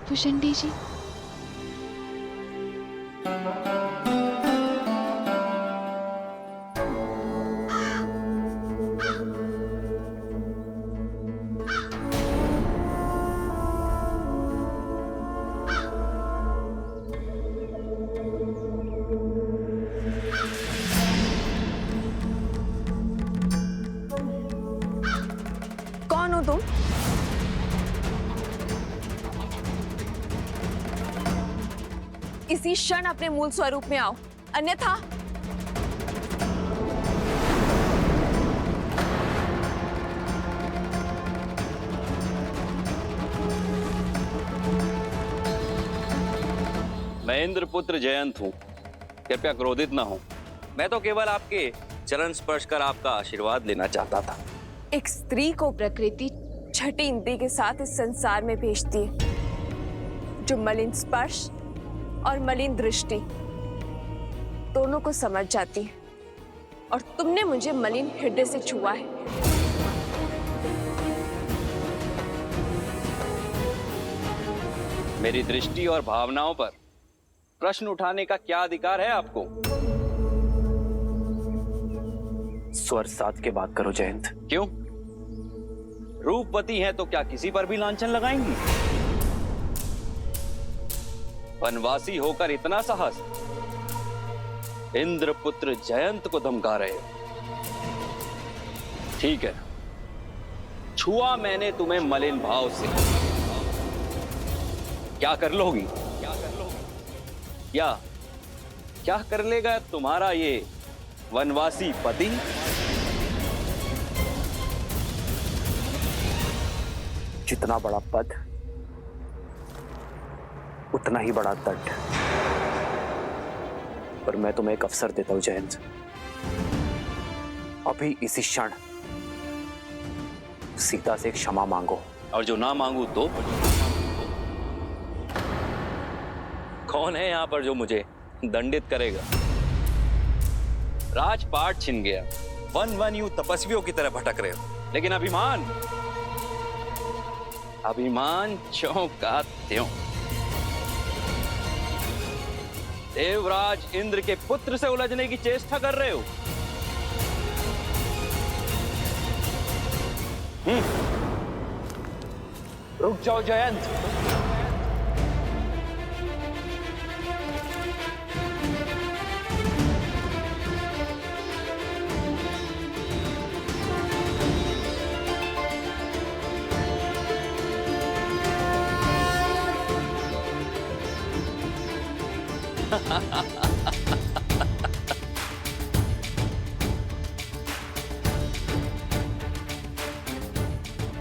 भुषंडी जी। कौन हो तुम? इसी क्षण अपने मूल स्वरूप में आओ, अन्यथा मैं इंद्रपुत्र जयंत हूँ, कृपया क्रोधित ना हो। मैं तो केवल आपके चरण स्पर्श कर आपका आशीर्वाद लेना चाहता था। एक स्त्री को प्रकृति छठी इंद्री के साथ इस संसार में भेजती है, जो मलिन स्पर्श और मलिन दृष्टि दोनों को समझ जाती है, और तुमने मुझे मलिन हृदय से छुआ है। मेरी दृष्टि और भावनाओं पर प्रश्न उठाने का क्या अधिकार है आपको? स्वर साध के बात करो जयंत। क्यों? रूपवती हैं तो क्या किसी पर भी लांछन लगाएंगी? वनवासी होकर इतना साहस, इंद्रपुत्र जयंत को धमका रहे हो। ठीक है, छुआ मैंने तुम्हें मलिन भाव से, क्या कर लोगी? क्या कर लेगा तुम्हारा ये वनवासी पति? जितना बड़ा पद उतना ही बड़ा दंड। पर मैं तुम्हें एक अवसर देता हूं जयंत, अभी इसी क्षण सीता से क्षमा मांगो। और जो ना मांगू तो? कौन है यहां पर जो मुझे दंडित करेगा? राजपाट छिन गया, वन वन यूं तपस्वियों की तरह भटक रहे हो, लेकिन अभिमान ज्यों का त्यों। देवराज इंद्र के पुत्र से उलझने की चेष्टा कर रहे हो। रुक जाओ जयंत।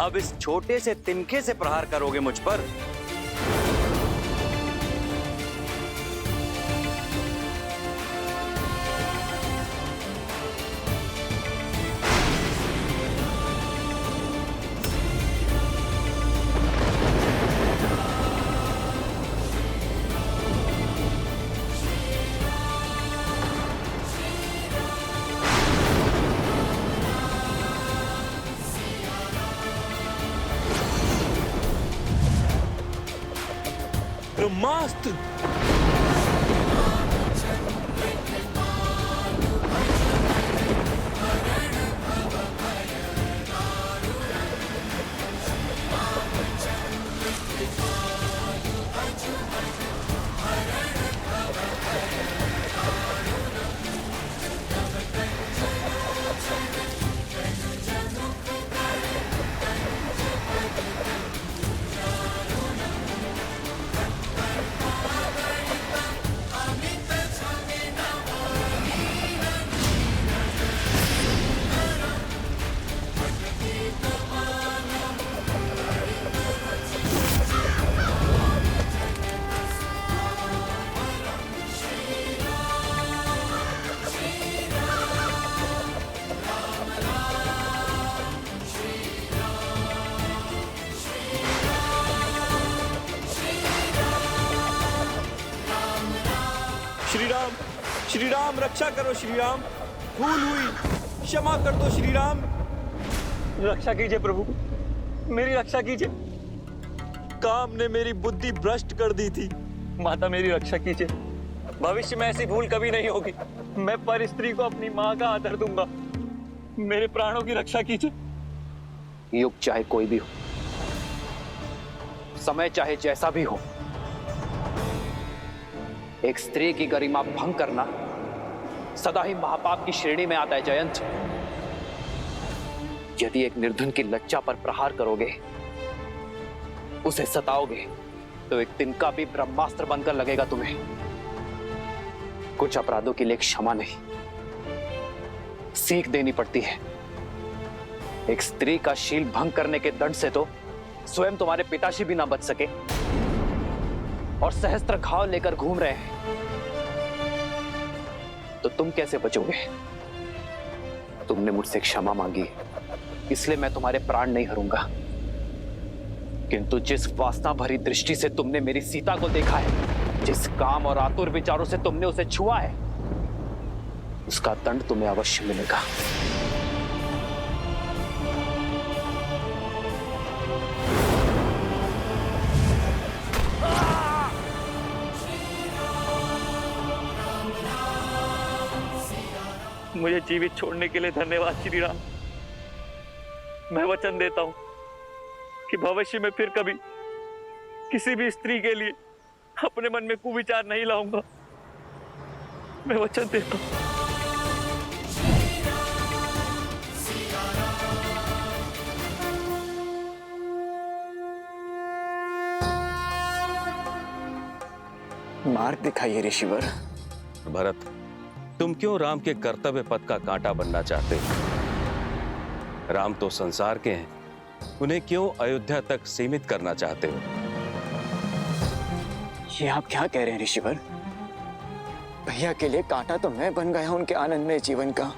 अब इस छोटे से तिनके से प्रहार करोगे मुझ पर? ब्रह्मास्त्र। श्री राम रक्षा करो श्री राम, भूल हुई, क्षमा कर दो श्री राम। रक्षा कीजिए प्रभु, मेरी रक्षा कीजिए। काम ने मेरी बुद्धि भ्रष्ट कर दी थी। माता मेरी रक्षा कीजिए, भविष्य में ऐसी भूल कभी नहीं होगी। मैं पर स्त्री को अपनी माँ का आदर दूंगा। मेरे प्राणों की रक्षा कीजिए। युग चाहे कोई भी हो, समय चाहे जैसा भी हो, एक स्त्री की गरिमा भंग करना सदा ही महापाप की श्रेणी में आता है जयंत। यदि एक निर्धन की लज्जा पर प्रहार करोगे, उसे सताओगे, तो एक तिनका भी ब्रह्मास्त्र बनकर लगेगा तुम्हें। कुछ अपराधों के लिए क्षमा नहीं, सीख देनी पड़ती है। एक स्त्री का शील भंग करने के दंड से तो स्वयं तुम्हारे पिताश्री भी ना बच सके और सहस्त्र घाव लेकर घूम रहे हैं, तो तुम कैसे बचोगे? तुमने मुझसे क्षमा मांगी, इसलिए मैं तुम्हारे प्राण नहीं हरूंगा। किंतु जिस वासना भरी दृष्टि से तुमने मेरी सीता को देखा है, जिस काम और आतुर विचारों से तुमने उसे छुआ है, उसका दंड तुम्हें अवश्य मिलेगा। मुझे जीवित छोड़ने के लिए धन्यवाद श्री राम। मैं वचन देता हूं कि भविष्य में फिर कभी किसी भी स्त्री के लिए अपने मन में कुविचार नहीं लाऊंगा। मैं वचन देता हूं। मार्ग दिखाइए ऋषिवर। भरत, तुम क्यों राम के कर्तव्य पथ का कांटा बनना चाहते हो? राम तो संसार के हैं, उन्हें क्यों अयोध्या तक सीमित करना चाहते हो? ये आप क्या कह रहे हैं ऋषिवर? भैया के लिए कांटा तो मैं बन गया उनके आनंदमय जीवन का।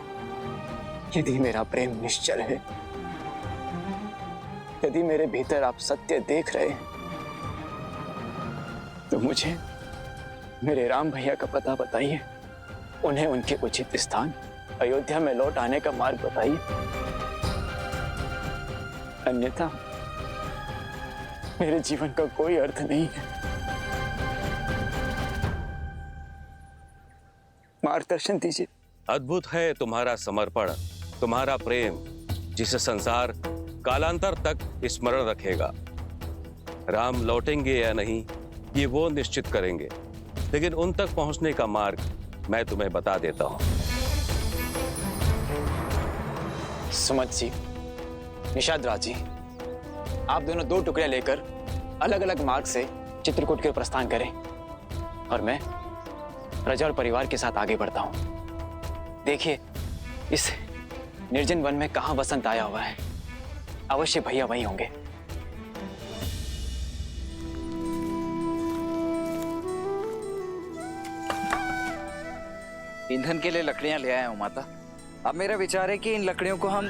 यदि मेरा प्रेम निश्चल है, यदि मेरे भीतर आप सत्य देख रहे हैं, तो मुझे मेरे राम भैया का पता बताइए। उन्हें उनके उचित स्थान अयोध्या में लौट आने का मार्ग बताइए। अन्यथा मेरे जीवन का कोई अर्थ नहीं है। मार्गदर्शन दीजिए। अद्भुत है तुम्हारा समर्पण, तुम्हारा प्रेम, जिसे संसार कालांतर तक स्मरण रखेगा। राम लौटेंगे या नहीं, ये वो निश्चित करेंगे, लेकिन उन तक पहुंचने का मार्ग मैं तुम्हें बता देता हूं। सुमत जी, निषाद राज जी, आप दोनों दो टुकड़े लेकर अलग अलग मार्ग से चित्रकूट के प्रस्थान करें और मैं प्रजा और परिवार के साथ आगे बढ़ता हूं। देखिए, इस निर्जन वन में कहां वसंत आया हुआ है। अवश्य भैया वहीं होंगे। ईंधन के लिए लकड़ियां ले आया हूं माता। अब मेरा विचार है कि इन लकड़ियों को हम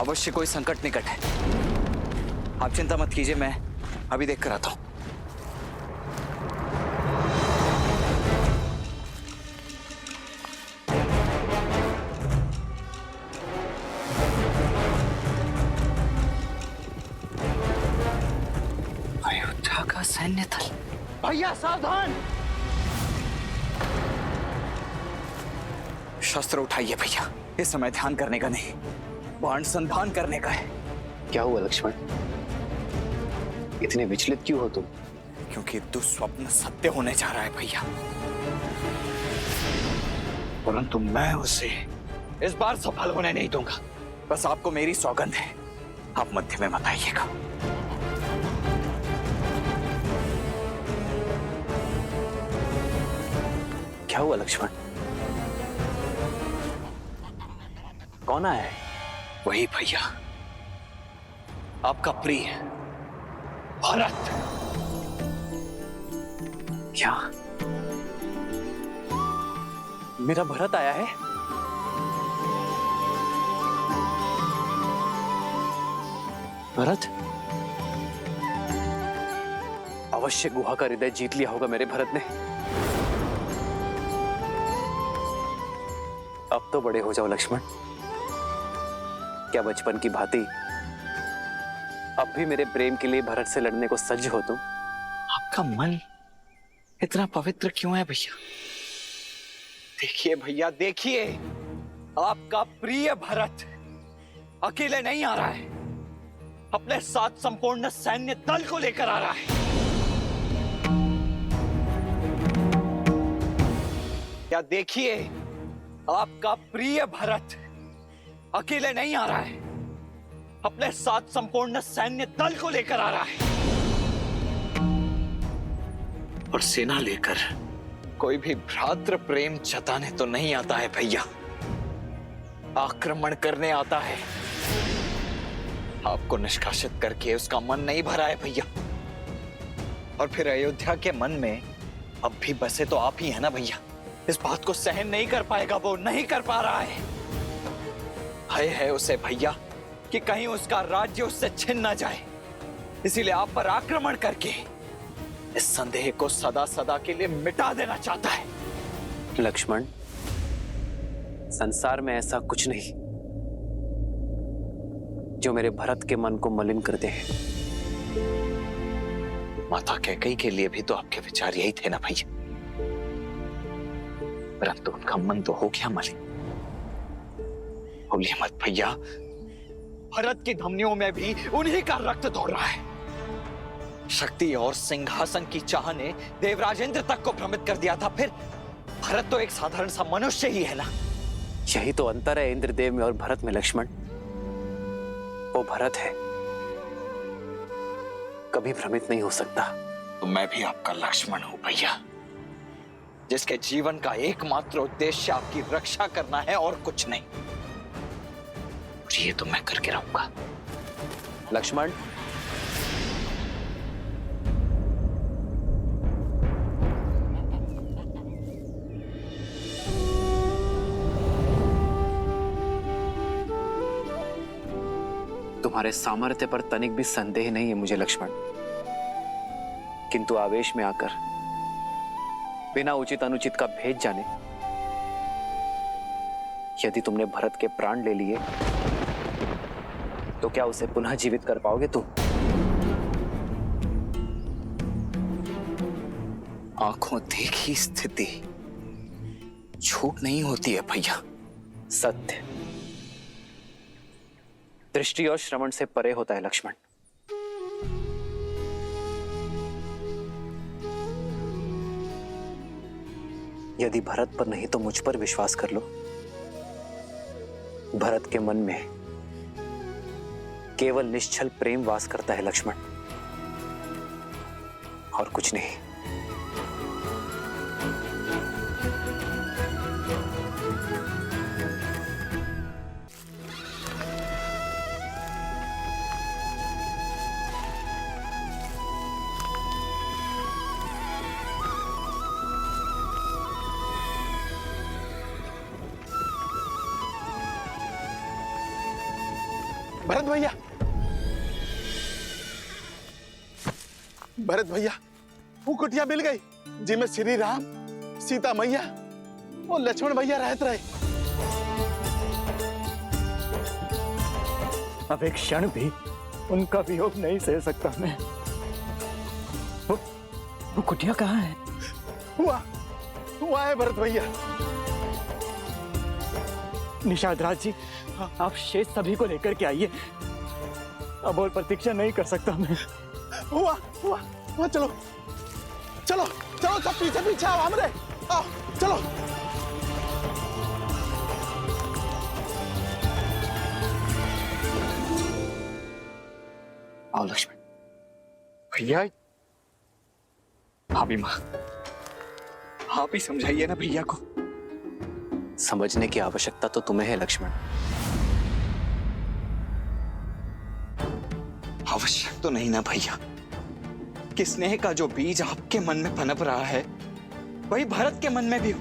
अवश्य कोई संकट निकट है। आप चिंता मत कीजिए, मैं अभी देख कर आता हूं। अयोध्या का सैन्य दल। भैया सावधान! शस्त्र उठाइए भैया, इस समय ध्यान करने का नहीं, बाण संधान करने का है। क्या हुआ लक्ष्मण? इतने विचलित क्यों हो तुम? क्योंकि दुस्वप्न सत्य होने जा रहा है भैया, परंतु मैं उसे इस बार सफल होने नहीं दूंगा। बस आपको मेरी सौगंध है, आप मध्य में मत आइएगा। क्या हुआ लक्ष्मण? कौन आया है? वही भैया, आपका प्रिय भरत। क्या मेरा भरत आया है? भरत? अवश्य गुहा का हृदय जीत लिया होगा मेरे भरत ने। अब तो बड़े हो जाओ लक्ष्मण। क्या बचपन की भांति अब भी मेरे प्रेम के लिए भरत से लड़ने को सज्ज हो तुम? आपका मन इतना पवित्र क्यों है भैया? देखिए भैया, देखिए, आपका प्रिय भरत अकेले नहीं आ रहा है, अपने साथ संपूर्ण सैन्य दल को लेकर आ रहा है। क्या देखिए, आपका प्रिय भरत अकेले नहीं आ रहा है, अपने साथ संपूर्ण सैन्य दल को लेकर आ रहा है। और सेना लेकर कोई भी भ्रातृ प्रेम जताने तो नहीं आता है भैया, आक्रमण करने आता है। आपको निष्कासित करके उसका मन नहीं भरा है भैया, और फिर अयोध्या के मन में अब भी बसे तो आप ही है ना भैया। इस बात को सहन नहीं कर पाएगा, वो नहीं कर पा रहा है। भय है उसे भैया कि कहीं उसका राज्य उससे छिन ना जाए, इसीलिए आप पर आक्रमण करके इस संदेह को सदा सदा के लिए मिटा देना चाहता है। लक्ष्मण, संसार में ऐसा कुछ नहीं जो मेरे भरत के मन को मलिन कर दे। माता कैकेयी के लिए भी तो आपके विचार यही थे ना भैया, परंतु उनका मन तो हो गया मलिन। भूलिए मत भैया, भरत की धमनियों में भी उन्हीं का रक्त दौड़ रहा है। शक्ति और सिंहासन की चाह ने देवराजेंद्र तक को भ्रमित कर दिया था, फिर भरत तो एक साधारण सा मनुष्य ही है ना। यही तो अंतर है इंद्रदेव में और भरत में लक्ष्मण। वो भरत है, कभी भ्रमित नहीं हो सकता। तो मैं भी आपका लक्ष्मण हूं भैया, जिसके जीवन का एकमात्र उद्देश्य आपकी रक्षा करना है और कुछ नहीं। और ये तो मैं करके रहूंगा। लक्ष्मण, तुम्हारे सामर्थ्य पर तनिक भी संदेह नहीं है मुझे लक्ष्मण, किंतु आवेश में आकर बिना उचित अनुचित का भेद जाने यदि तुमने भरत के प्राण ले लिए तो क्या उसे पुनः जीवित कर पाओगे तुम? आंखों देखी स्थिति झूठ नहीं होती है भैया। सत्य दृष्टि और श्रवण से परे होता है लक्ष्मण। यदि भरत पर नहीं तो मुझ पर विश्वास कर लो। भरत के मन में केवल निश्चल प्रेम वास करता है लक्ष्मण, और कुछ नहीं। भरत भैया, भरत भैया, वो कुटिया मिल गई जिसमें श्री राम, सीता मैया और लक्ष्मण भैया रहते रहे। अब एक क्षण भी उनका वियोग नहीं सह सकता मैं। वो कुटिया कहाँ है? हुआ है भरत भैया। निषाद राज जी, आप शेष सभी को लेकर के आइए, अब और प्रतीक्षा नहीं कर सकता मैं। हुआ, चलो चलो चलो, सब पीछे पीछे आओ, हमरे आओ, चलो। आओ लक्ष्मण भैया। भाभी माँ, आप ही समझाइए ना भैया को। समझने की आवश्यकता तो तुम्हें है लक्ष्मण। आवश्यक तो नहीं ना भैया कि स्नेह का जो बीज आपके मन में पनप रहा है वही भरत के मन में भी हो।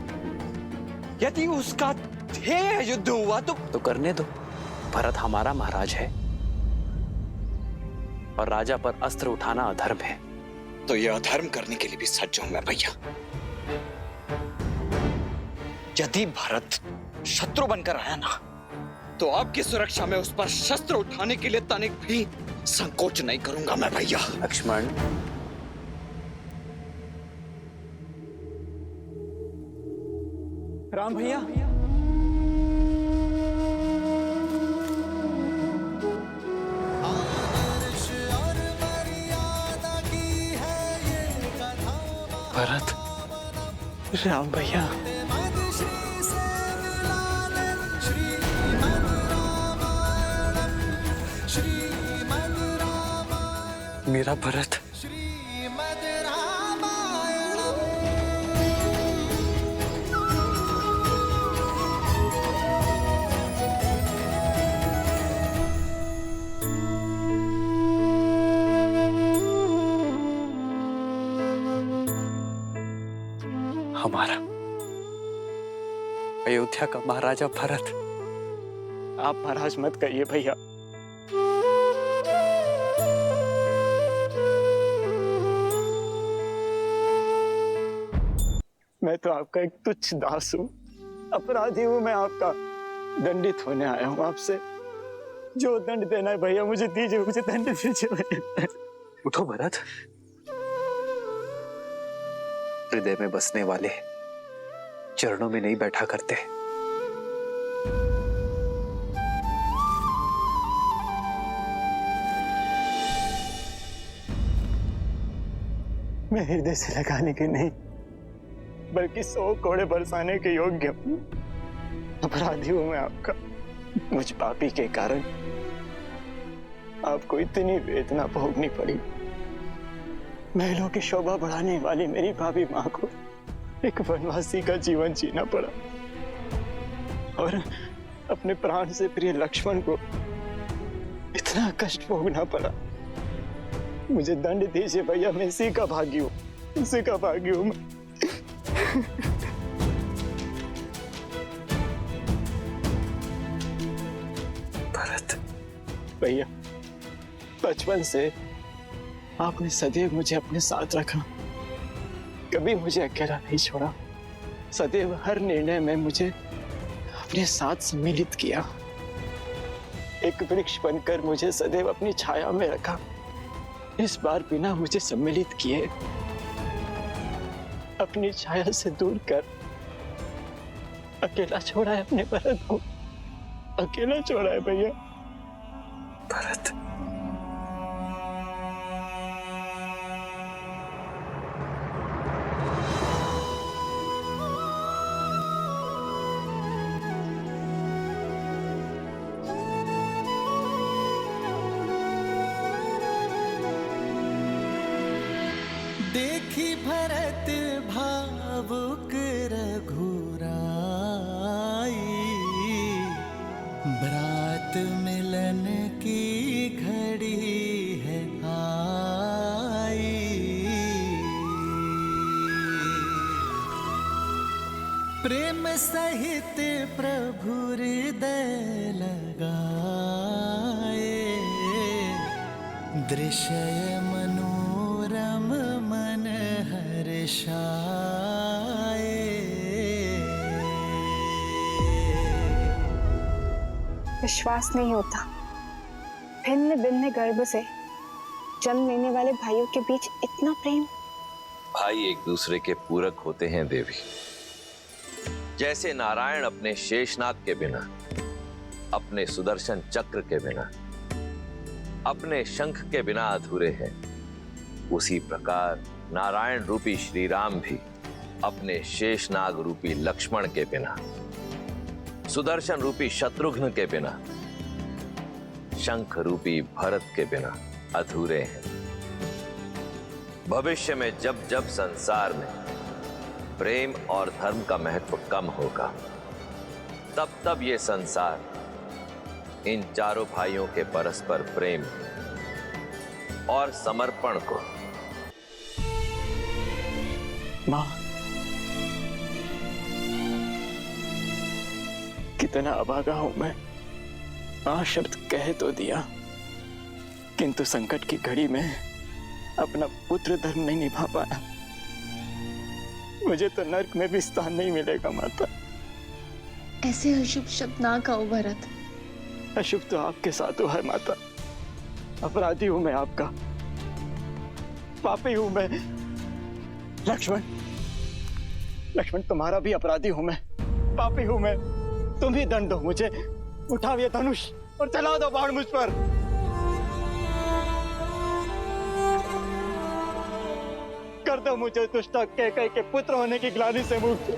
यदि उसका ध्येय युद्ध हुआ तो करने दो। भरत हमारा महाराज है और राजा पर अस्त्र उठाना अधर्म है। तो यह अधर्म करने के लिए भी सज्ज हूं मैं भैया। यदि भरत शत्रु बनकर आया ना, तो आपकी सुरक्षा में उस पर शस्त्र उठाने के लिए तनिक भी संकोच नहीं करूंगा मैं भैया। लक्ष्मण, राम भैया, भरत, राम भैया, मेरा भरत। हमारा अयोध्या का महाराजा भरत। आप महाराज मत कहिए भैया। मैं तो आपका एक तुच्छ दास हूँ, अपराधी हूँ मैं आपका। दंडित होने आया हूँ आपसे। जो दंड देना है भैया मुझे दीजिए, मुझे दंड दीजिए भैया। उठो भरत। हृदय में बसने वाले चरणों में नहीं बैठा करते। मैं हृदय से लगाने के नहीं बल्कि 100 कोड़े बरसाने के योग्य हूँ। अपराधी हूँ मैं आपका। मुझ पापी के कारण आपको इतनी वेदना भोगनी पड़ी। महलों की शोभा बढ़ाने वाली मेरी भाभी माँ को एक वनवासी का जीवन जीना पड़ा और अपने प्राण से प्रिय लक्ष्मण को इतना कष्ट भोगना पड़ा। मुझे दंड दीजिए भैया, मैं इसी का भागी हूँ, इसी का भागी हूँ मैं। भरत भैया, बचपन से आपने सदैव मुझे अपने साथ रखा, कभी मुझे अकेला नहीं छोड़ा। सदैव हर निर्णय में मुझे अपने साथ सम्मिलित किया। एक वृक्ष बनकर मुझे सदैव अपनी छाया में रखा। इस बार बिना मुझे सम्मिलित किए अपनी छाया से दूर कर अकेला छोड़ा है अपने भरत को, अकेला छोड़ा है भैया। भरत, देखी भरत भावुक रघुराई, ब्रात मिलन की घड़ी है आई। प्रेम सहित प्रभु हृदय लगाए, दृश्य मनोरम मन हर्षाए। विश्वास नहीं होता, भिन्न भिन्न गर्भ से जन्म लेने वाले भाइयों के बीच इतना प्रेम। भाई एक दूसरे के पूरक होते हैं देवी। जैसे नारायण अपने शेषनाग के बिना, अपने सुदर्शन चक्र के बिना, अपने शंख के बिना अधूरे हैं, उसी प्रकार नारायण रूपी श्री राम भी अपने शेषनाग रूपी लक्ष्मण के बिना, सुदर्शन रूपी शत्रुघ्न के बिना, शंख रूपी भरत के बिना अधूरे हैं। भविष्य में जब जब संसार में प्रेम और धर्म का महत्व कम होगा, तब तब ये संसार इन चारों भाइयों के परस्पर प्रेम और समर्पण को। माँ, कितना अभागा हूं मैं। मां शब्द कह तो दिया, किंतु संकट की घड़ी में अपना पुत्र धर्म नहीं निभा पाया। मुझे तो नर्क में भी स्थान नहीं मिलेगा माता, ऐसे अशुभ शब्द ना कहो भरत। अशुभ तो आपके साथ हुआ है माता। अपराधी हूं मैं आपका, पापी हूं मैं। लक्ष्मण, लक्ष्मण तुम्हारा भी अपराधी हूं मैं, पापी हूं मैं। तुम ही दंड दो मुझे। उठाओ ये धनुष और चला दो बाण मुझ पर। कर दो मुझे दुष्टा कैकई के पुत्र होने की ग्लानि से मुक्त।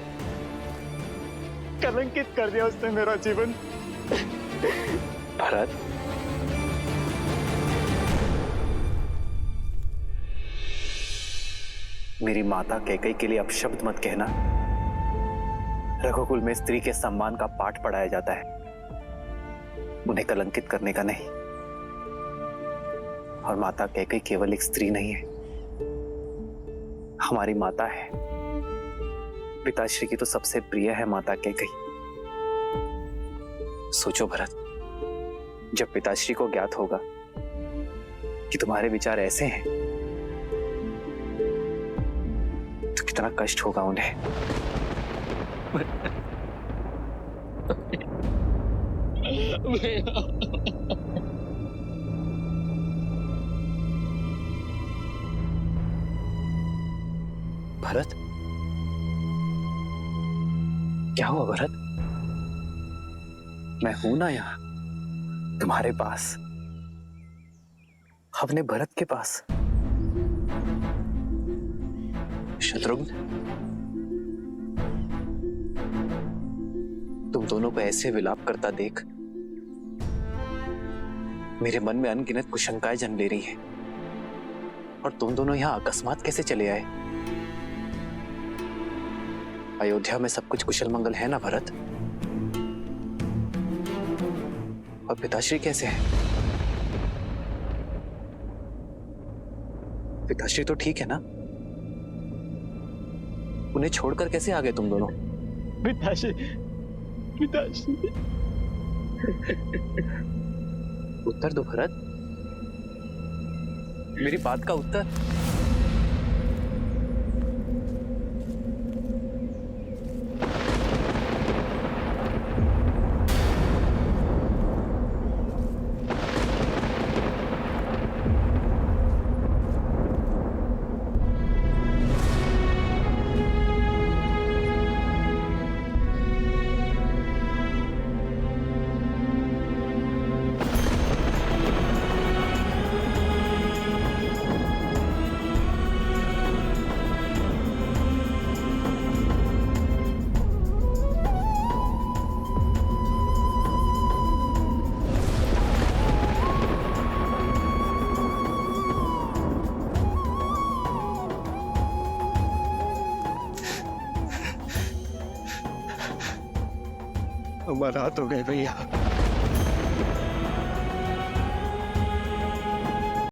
कलंकित कर दिया उसने मेरा जीवन। भरत, मेरी माता कैकई के लिए अपशब्द मत कहना। रघुकुल में स्त्री के सम्मान का पाठ पढ़ाया जाता है, उन्हें कलंकित करने का नहीं। और माता कैकई केवल एक स्त्री नहीं है, हमारी माता है। पिताश्री की तो सबसे प्रिय है माता कैकई। सोचो भरत, जब पिताश्री को ज्ञात होगा कि तुम्हारे विचार ऐसे हैं तो कितना कष्ट होगा उन्हें। भरत, क्या हुआ भरत? मैं हूं ना यहां तुम्हारे पास, अपने भरत के पास। शत्रुघ्न, तुम दोनों को ऐसे विलाप करता देख मेरे मन में अनगिनत कुशंकाएं जन्म ले रही हैं। और तुम दोनों यहां अकस्मात कैसे चले आए? अयोध्या में सब कुछ कुशल मंगल है ना भरत? और पिताश्री कैसे हैं? पिताश्री तो ठीक है ना? उन्हें छोड़कर कैसे आ गए तुम दोनों? पिताश्री, पिताश्री। उत्तर दो भरत, मेरी बात का उत्तर। अमरनाथ हो गए भैया।